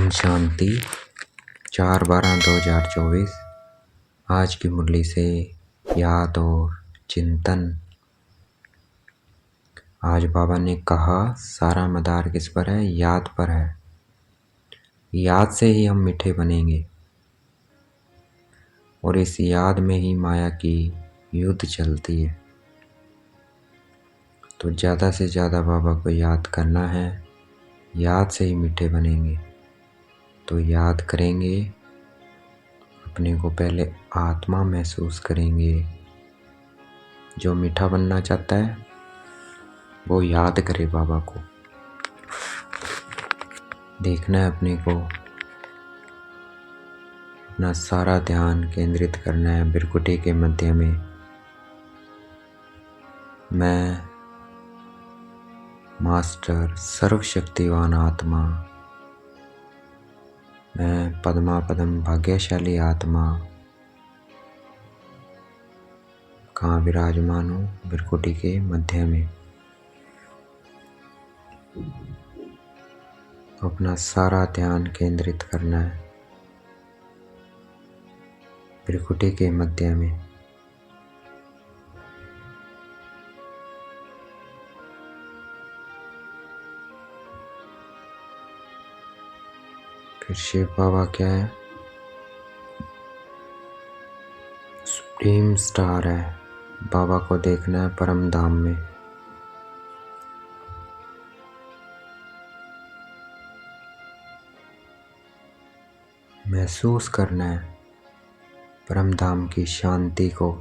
ओम शांति। 4/12/2024। आज की मुरली से याद और चिंतन। आज बाबा ने कहा सारा मदार किस पर है? याद पर है। याद से ही हम मीठे बनेंगे और इस याद में ही माया की युद्ध चलती है। तो ज़्यादा से ज़्यादा बाबा को याद करना है, याद से ही मीठे बनेंगे। तो याद करेंगे, अपने को पहले आत्मा महसूस करेंगे। जो मीठा बनना चाहता है वो याद करे बाबा को। देखना है अपने को, अपना सारा ध्यान केंद्रित करना है बिरकुटी के मध्य में। मैं मास्टर सर्वशक्तिवान आत्मा, मैं पद्मा पदम भाग्यशाली आत्मा कहाँ विराजमान हूँ? बिरकुटी के मध्य में। अपना सारा ध्यान केंद्रित करना है बिरकुटी के मध्य में। फिर शिव बाबा क्या है? सुप्रीम स्टार है। बाबा को देखना है परम धाम में। महसूस करना है परम धाम की शांति को।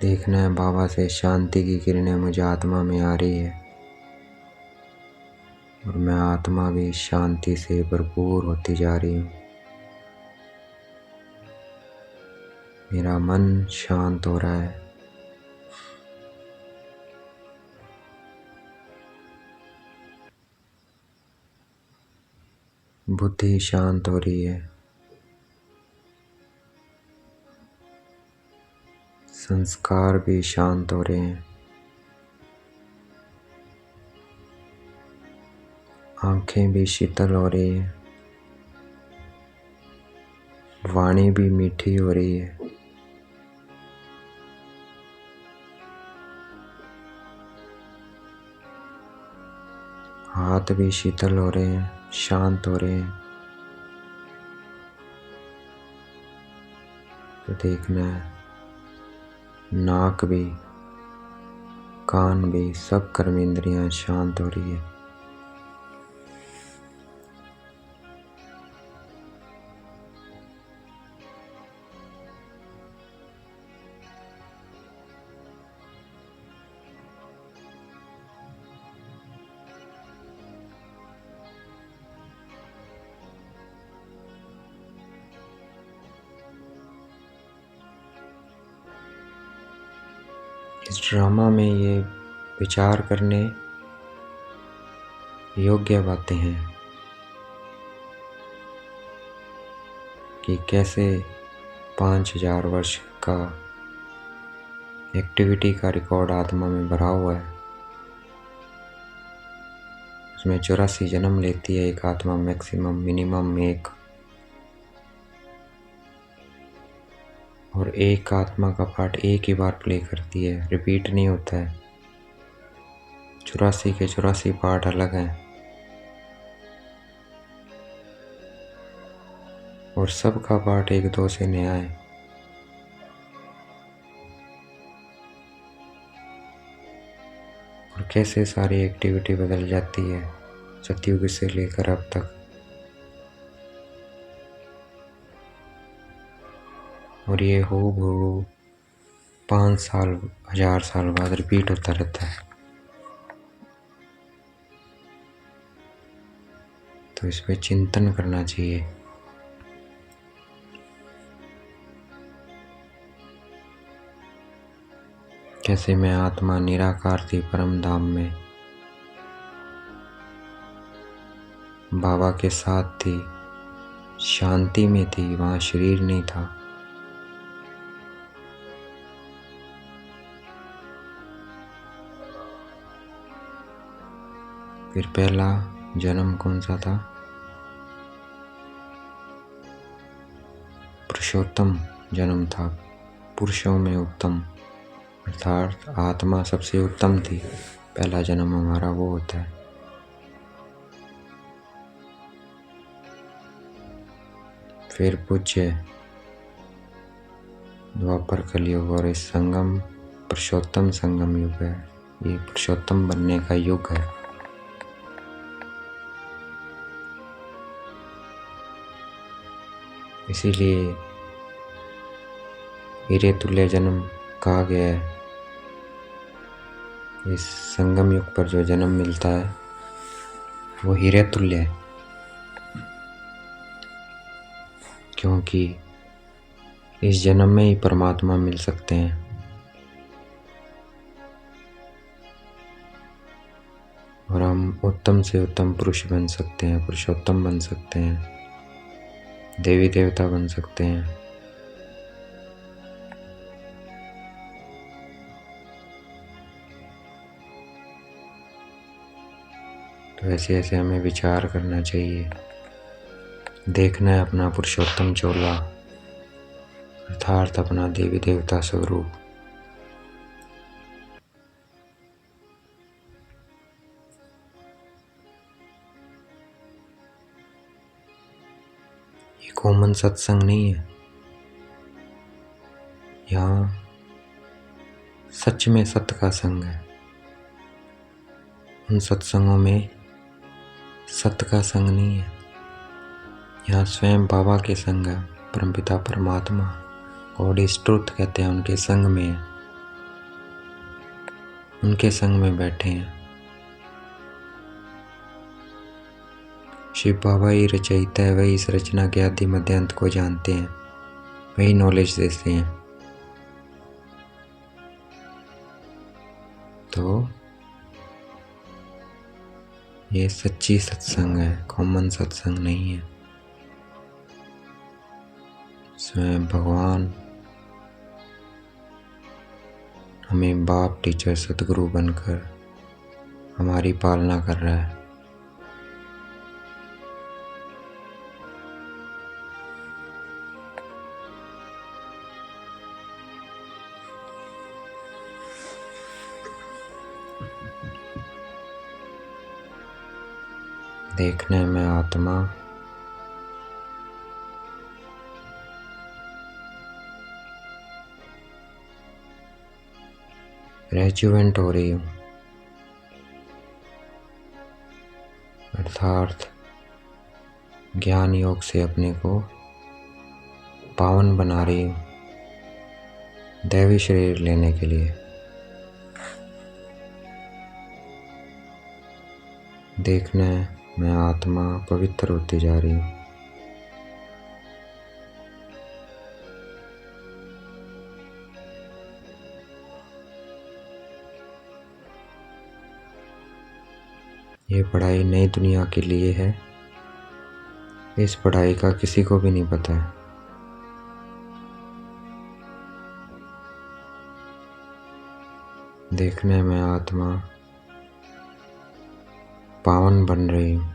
देखना है बाबा से शांति की किरणें मुझे आत्मा में आ रही है और मैं आत्मा भी शांति से भरपूर होती जा रही हूँ। मेरा मन शांत हो रहा है। बुद्धि शांत हो रही है। संस्कार भी शांत हो रहे हैं। आंखें भी शीतल हो रही है। वाणी भी मीठी हो रही है। हाथ भी शीतल हो रहे हैं, शांत हो रहे हैं। तो देखना है नाक भी, कान भी, सब कर्मेंद्रियां शांत हो रही है। इस ड्रामा में ये विचार करने योग्य बातें हैं कि कैसे 5000 वर्ष का एक्टिविटी का रिकॉर्ड आत्मा में भरा हुआ है। उसमें 84 जन्म लेती है एक आत्मा, मैक्सिमम मिनिमम एक। और एक आत्मा का पार्ट एक ही बार प्ले करती है, रिपीट नहीं होता है। 84 के 84 पार्ट अलग हैं और सबका पार्ट 1-2 से नया है। और कैसे सारी एक्टिविटी बदल जाती है सतयुग से लेकर अब तक। और ये हो 5 साल 1000 साल बाद रिपीट होता रहता है। तो इस पे चिंतन करना चाहिए। कैसे मैं आत्मा निराकार थी परम धाम में, बाबा के साथ थी, शांति में थी, वहाँ शरीर नहीं था। फिर पहला जन्म कौन सा था? पुरुषोत्तम जन्म था, पुरुषों में उत्तम, अर्थात आत्मा सबसे उत्तम थी। पहला जन्म हमारा वो होता है। फिर पूज्य द्वापर कलयुग और इस संगम पुरुषोत्तम संगम युग है। ये पुरुषोत्तम बनने का युग है। इसीलिए हीरे तुल्य जन्म कहा गया है। इस संगम युग पर जो जन्म मिलता है वो हीरे तुल्य है, क्योंकि इस जन्म में ही परमात्मा मिल सकते हैं। और हम उत्तम से उत्तम पुरुष बन सकते हैं, पुरुषोत्तम बन सकते हैं, देवी देवता बन सकते हैं। तो ऐसे ऐसे हमें विचार करना चाहिए। देखना है अपना पुरुषोत्तम चोला, अर्थात अपना देवी देवता स्वरूप। ये कॉमन सत्संग नहीं है। यहाँ सच में सत्य का संग है। उन सत्संगों में सत्य का संग नहीं है। यहाँ स्वयं बाबा के संग है। परमपिता परमात्मा, गॉड इज ट्रुथ कहते हैं, उनके संग में है, उनके संग में बैठे हैं। शिव बाबा ही रचयिता है, वही इस रचना के आदि मध्य अंत को जानते हैं, वही नॉलेज देते हैं। तो ये सच्ची सत्संग है, कॉमन सत्संग नहीं है। स्वयं भगवान हमें बाप, टीचर, सतगुरु बनकर हमारी पालना कर रहा है। देखने में आत्मा रेजुवेंट हो रही हूँ, अर्थात ज्ञान योग से अपने को पावन बना रही हूँ दैवी शरीर लेने के लिए। देखना है मैं आत्मा पवित्र होती जा रही हूँ। ये पढ़ाई नई दुनिया के लिए है। इस पढ़ाई का किसी को भी नहीं पता है। देखने में आत्मा पावन बन रही हूँ।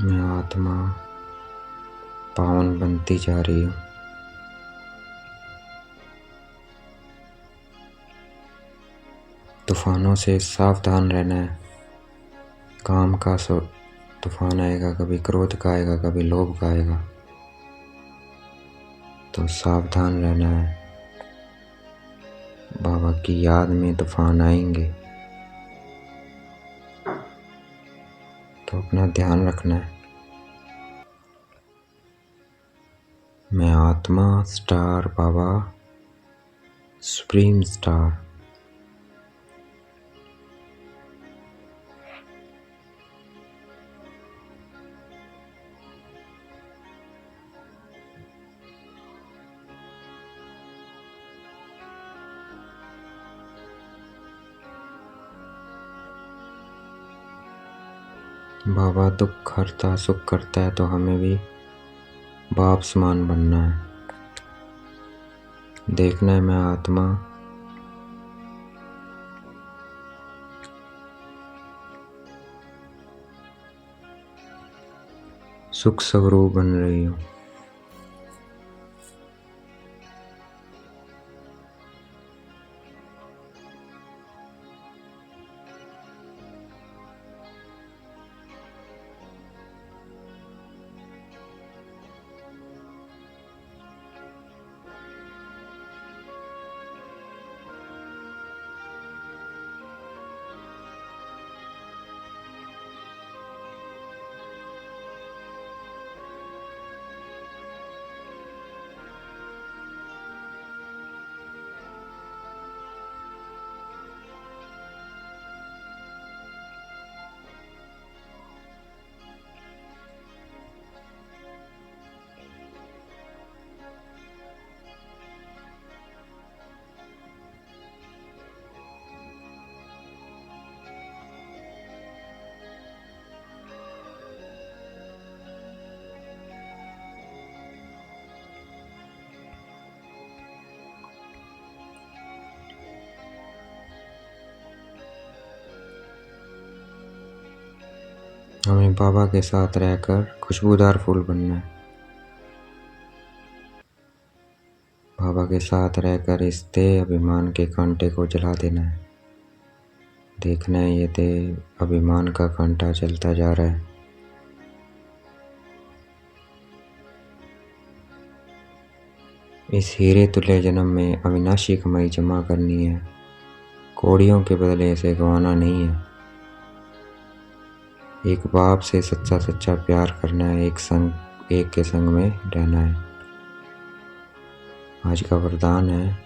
मैं आत्मा पावन बनती जा रही हूँ। तूफानों से सावधान रहना है। काम का तूफान आएगा, कभी क्रोध का आएगा, कभी लोभ का आएगा, तो सावधान रहना है। बाबा की याद में तूफान आएंगे तो अपना ध्यान रखना है। मैं आत्मा स्टार बाबा सुप्रीम स्टार बाबा दुख हरता सुख करता है, तो हमें भी बाप समान बनना है। देखना है मैं आत्मा सुख स्वरूप बन रही हूँ। हमें बाबा के साथ रहकर खुशबूदार फूल बनना है। बाबा के साथ रहकर इस देह अभिमान के कांटे को जला देना है। देखना है ये देह अभिमान का कांटा चलता जा रहा है। इस हीरे तुल्य जन्म में अविनाशी कमाई जमा करनी है। कौड़ियों के बदले इसे गंवाना नहीं है। एक बाप से सच्चा सच्चा प्यार करना है। एक के संग में रहना है। आज का वरदान है,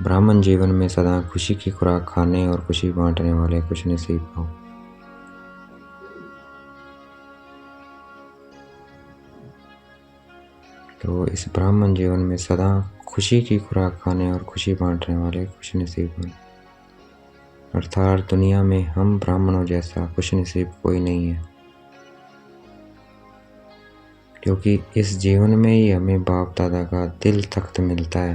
ब्राह्मण जीवन में सदा खुशी की खुराक खाने और खुशी बांटने वाले खुश नसीब हो। तो इस ब्राह्मण जीवन में सदा खुशी की खुराक खाने और खुशी बांटने वाले खुश नसीब हो। अर्थात दुनिया में हम ब्राह्मणों जैसा खुश नसीब कोई नहीं है, क्योंकि इस जीवन में ही हमें बाप दादा का दिल तख्त मिलता है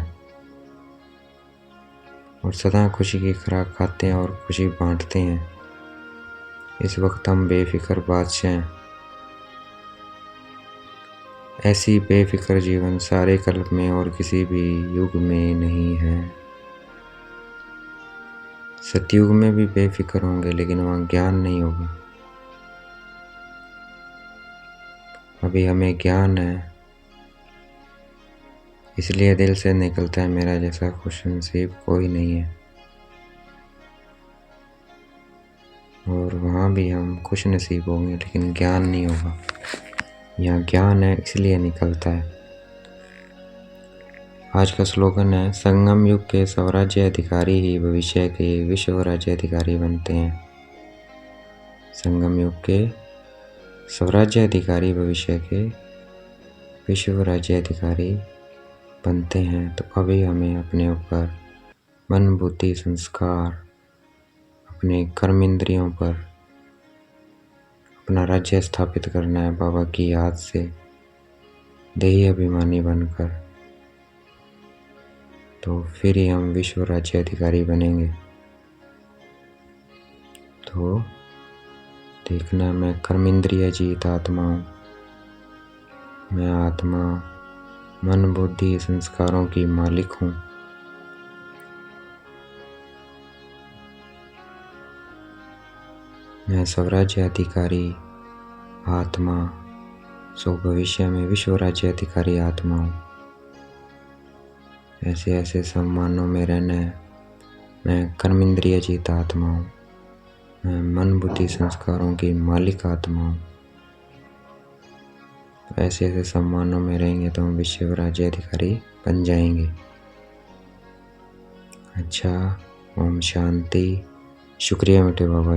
और सदा खुशी की खुराक खाते हैं और खुशी बांटते हैं। इस वक्त हम बेफिक्र बादशाह हैं। ऐसी बेफिक्र जीवन सारे कल्प में और किसी भी युग में नहीं है। सतयुग में भी बेफिक्र होंगे, लेकिन वहाँ ज्ञान नहीं होगा। अभी हमें ज्ञान है, इसलिए दिल से निकलता है मेरा जैसा खुशनसीब कोई नहीं है। और वहाँ भी हम खुश नसीब होंगे, लेकिन ज्ञान नहीं होगा। यहाँ ज्ञान है इसलिए निकलता है। आज का स्लोगन है, संगम युग के स्वराज्य अधिकारी ही भविष्य के विश्व राज्य अधिकारी बनते हैं। संगम युग के स्वराज्य अधिकारी भविष्य के विश्व राज्य अधिकारी बनते हैं। तो अभी हमें अपने ऊपर मन बुद्धि संस्कार, अपने कर्म इंद्रियों पर अपना राज्य स्थापित करना है। बाबा की याद से देही अभिमानी बनकर, तो फिर ही हम विश्व राज्य अधिकारी बनेंगे। तो देखना, मैं कर्मेंद्रिय जीत आत्मा हूँ। मैं आत्मा मन बुद्धि संस्कारों की मालिक हूँ। मैं स्वराज्य अधिकारी आत्मा, सो भविष्य में विश्व राज्य अधिकारी आत्मा हूँ। ऐसे ऐसे सम्मानों में रहना है। मैं कर्मेंद्रिय जीत आत्मा हूँ। मैं मन बुद्धि संस्कारों की मालिक आत्मा हूँ। ऐसे ऐसे सम्मानों में रहेंगे तो हम विश्व राज्य अधिकारी बन जाएंगे। अच्छा, ओम शांति। शुक्रिया मीठे बाबा।